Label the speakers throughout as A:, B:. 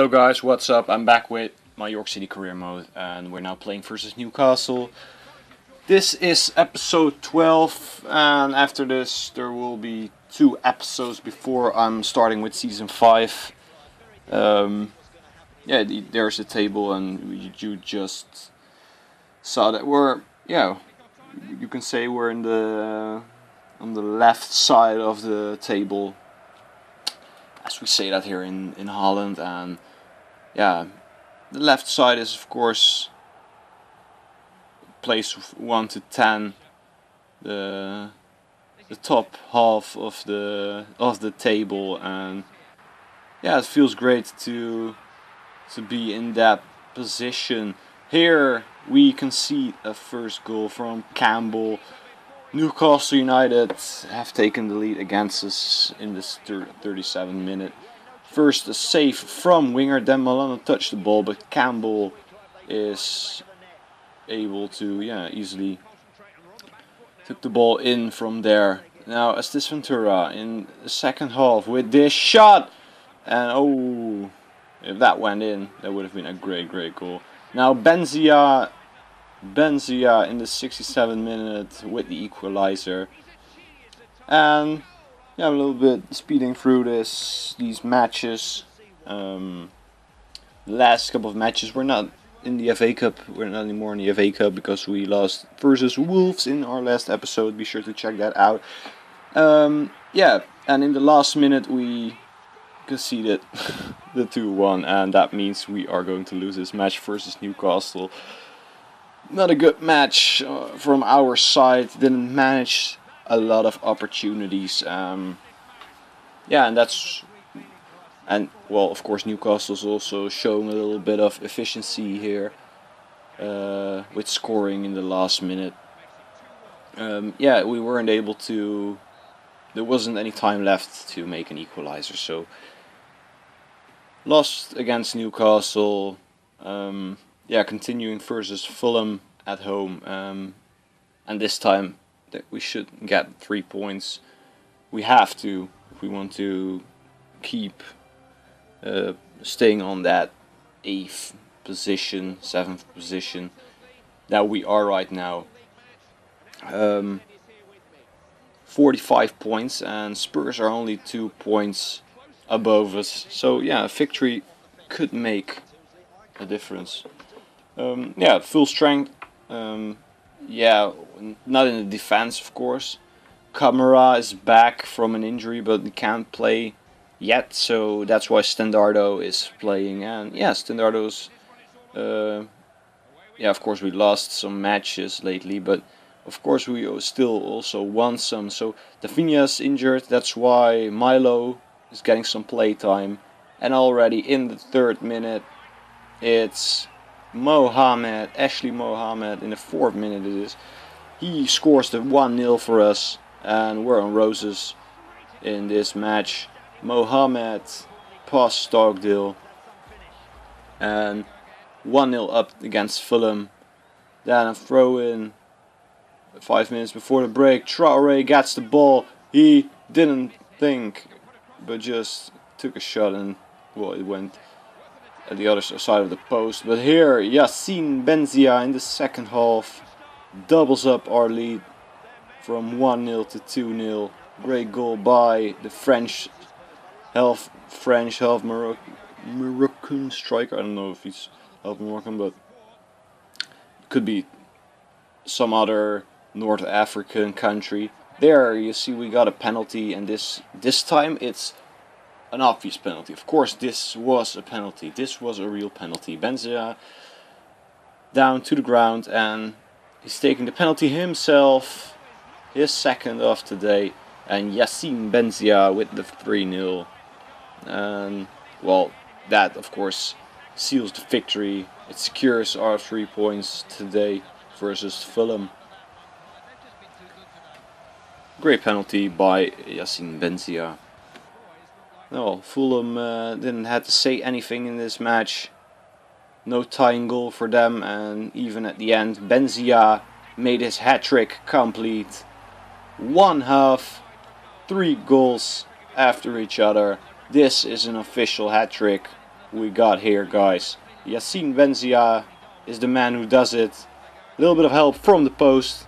A: Hello guys, what's up? I'm back with my York City career mode and we're now playing versus Newcastle. This is episode 12 and after this there will be 2 episodes before I'm starting with season 5. There's the table and you just saw that you can say we're on the left side of the table, as we say that here in Holland. And yeah, the left side is of course place 1 to 10, the top half of the table, and yeah, it feels great to be in that position. Here we concede a first goal from Campbell. Newcastle United have taken the lead against us in this 37th minute. First a save from winger, then Milano touched the ball, but Campbell is able to easily took the ball in from there. Now Estes Ventura in the second half with this shot, and if that went in, that would have been a great goal. Now Benzia in the 67th minute with the equalizer. And yeah, a little bit speeding through these matches. The last couple of matches, we're not in the FA Cup. We're not anymore in the FA Cup because we lost versus Wolves in our last episode. Be sure to check that out. And in the last minute we conceded the 2-1, and that means we are going to lose this match versus Newcastle. Not a good match from our side. Didn't manage a lot of opportunities. Of course Newcastle's also showing a little bit of efficiency here with scoring in the last minute. We weren't able to. There wasn't any time left to make an equalizer, so lost against Newcastle. Continuing versus Fulham at home, and this time that we should get 3 points. We have to if we want to keep staying on that 8th position, 7th position that we are right now. 45 points, and Spurs are only 2 points above us. So yeah, a victory could make a difference. Full strength. Not in the defense, of course. Camara is back from an injury, but he can't play yet, so that's why Standardo is playing. And Standardo's. Of course, we lost some matches lately, but of course we still also won some. So Davinha's injured, that's why Milo is getting some play time. And already in the 3rd minute, it's Ashley Mohammed in the 4th minute it is. He scores the 1-0 for us, and we're on roses in this match. Mohammed past Stockdale, and 1-0 up against Fulham. Then a throw in 5 minutes before the break. Traoré gets the ball. He didn't think, but just took a shot, and it went at the other side of the post. But here Yassine Benzia in the second half doubles up our lead from 1-0 to 2-0. Great goal by the half Moroccan striker. I don't know if he's half Moroccan, but could be some other North African country. There you see we got a penalty, and this time it's an obvious penalty. Of course, this was a penalty. This was a real penalty. Benzia down to the ground, and he's taking the penalty himself. His second of today, and Yassine Benzia with the 3-0. And that of course seals the victory. It secures our 3 points today versus Fulham. Great penalty by Yassine Benzia. No, Fulham didn't have to say anything in this match. No tying goal for them, and even at the end, Benzia made his hat-trick complete. 1/2, 3 goals after each other. This is an official hat-trick. we got here, guys. Yassine Benzia is the man who does it. A little bit of help from the post,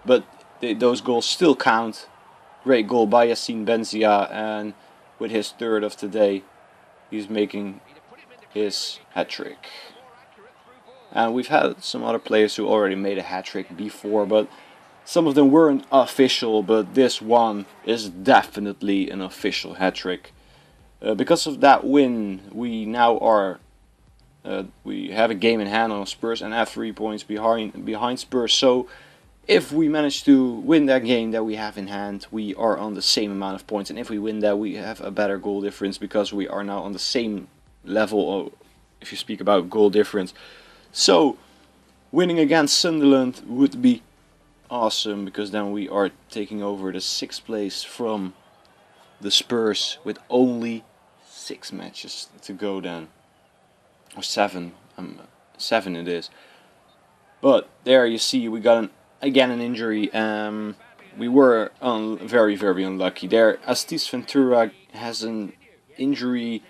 A: but those goals still count. Great goal by Yassine Benzia, and with his third of today, he's making his hat-trick. And we've had some other players who already made a hat-trick before, but some of them weren't official, but this one is definitely an official hat-trick. Because of that win, we now are we have a game in hand on Spurs and have 3 points behind Spurs. So if we manage to win that game that we have in hand, we are on the same amount of points, and if we win that, we have a better goal difference because we are now on the same level of, if you speak about goal difference. So winning against Sunderland would be awesome, because then we are taking over the 6th place from the Spurs with only 6 matches to go then, or 7, 7 it is. But there you see we got again an injury. We were very unlucky there. Astis Ventura has an injury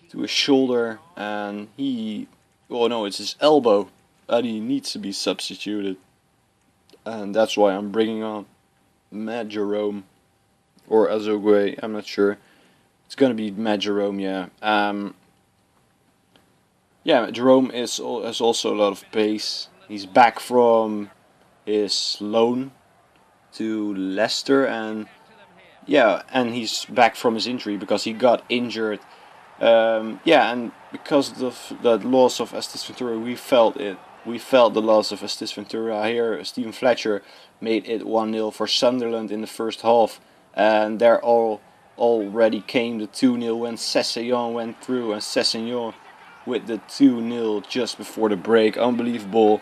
A: to his shoulder, and it's his elbow, and he needs to be substituted. And that's why I'm bringing on Matt Jerome or Azogwe, I'm not sure. It's gonna be Matt Jerome, yeah. Jerome has also a lot of pace. He's back from his loan to Leicester, and he's back from his injury because he got injured. And because of the loss of Astis Ventura, we felt it. We felt the loss of Astis Ventura here. Stephen Fletcher made it 1-0 for Sunderland in the first half, and there already came the 2-0 when Sessegnon went through, and Sessegnon with the 2-0 just before the break. Unbelievable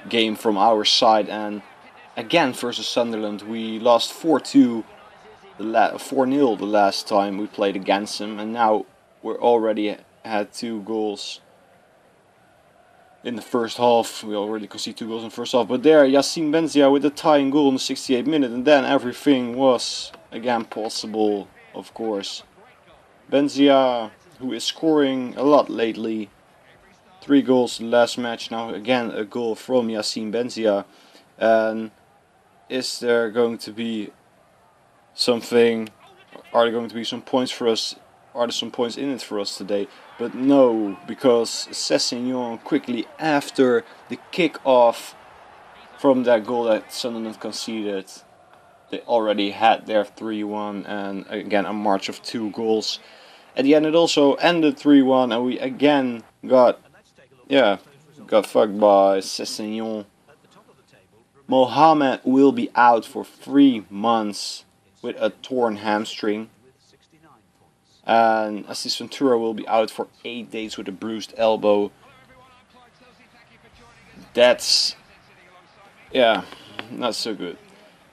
A: game from our side, and again versus Sunderland we lost 4-0 the last time we played against them, and now we're already had 2 goals in the first half. We already conceded 2 goals in the first half, but there Yassine Benzia with the tying goal in the 68th minute, and then everything was again possible, of course. Benzia, who is scoring a lot lately, 3 goals the last match, now again a goal from Yassine Benzia. And is there going to be something, are there going to be some points for us, are there some points in it for us today? But no, because Sessegnon quickly after the kick-off from that goal that Sunderland conceded, they already had their 3-1, and again a march of 2 goals. At the end it also ended 3-1, and we again got fucked by Sessegnon. Mohamed will be out for 3 months with a torn hamstring. And Astis Ventura will be out for 8 days with a bruised elbow. That's, not so good.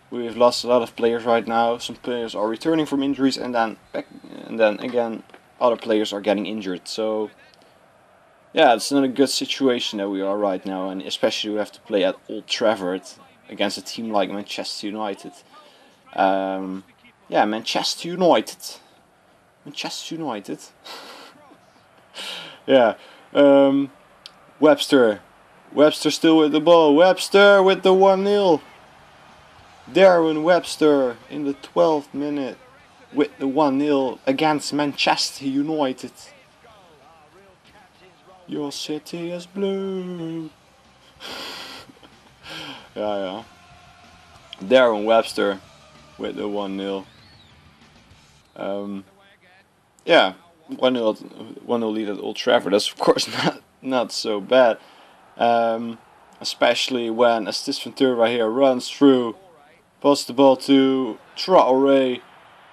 A: We've lost a lot of players right now. Some players are returning from injuries, and then again other players are getting injured. So it's not a good situation that we are right now, and especially we have to play at Old Trafford against a team like Manchester United. Manchester United. Webster still with the ball. Webster with the 1-0. Darren Webster in the 12th minute with the 1-0 against Manchester United. Your city is blue. Darren Webster with the 1-0. 1-0 lead at Old Trafford. That's of course not so bad. Especially when Astis Ventura here runs through, passes the ball to Traoré,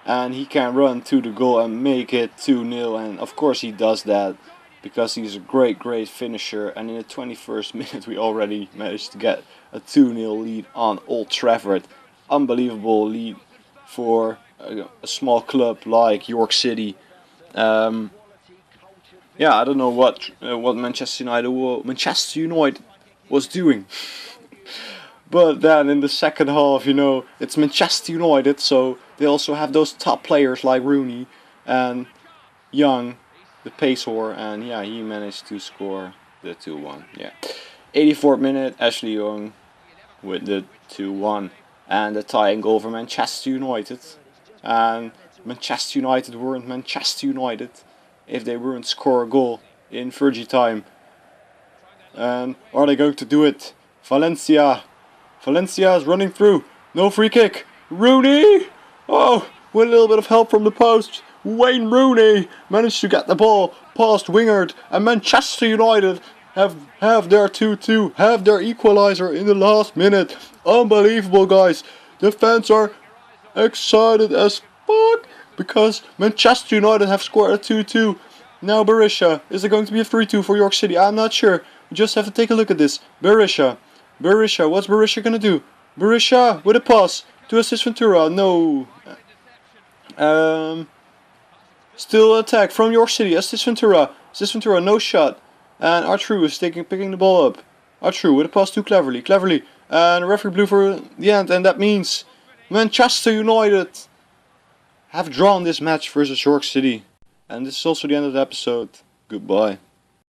A: and he can run to the goal and make it 2-0. And of course he does that because he's a great finisher. And in the 21st minute we already managed to get a 2-0 lead on Old Trafford. Unbelievable lead for a small club like York City. I don't know what Manchester United was doing. But then in the second half, it's Manchester United, so they also have those top players like Rooney and Young the pace whore, and yeah, he managed to score the 2-1. Yeah, 84th minute, Ashley Young with the 2-1, and the tying goal for Manchester United. And Manchester United weren't Manchester United if they weren't score a goal in Fergie time. And are they going to do it? Valencia is running through. No free kick. Rooney! Oh, with a little bit of help from the post, Wayne Rooney managed to get the ball past Wingard, and Manchester United have their 2-2, have their equalizer in the last minute. Unbelievable, guys. The fans are excited as fuck because Manchester United have scored a 2-2. Now Berisha, is it going to be a 3-2 for York City? I'm not sure. We just have to take a look at this. Berisha, what's Berisha gonna do? Berisha with a pass to assist Ventura. No. Still attack from York City. Assist Ventura, no shot. And Artru is picking the ball up. Artru with a pass too cleverly. And referee blew for the end, and that means Manchester United have drawn this match versus York City. And this is also the end of the episode. Goodbye.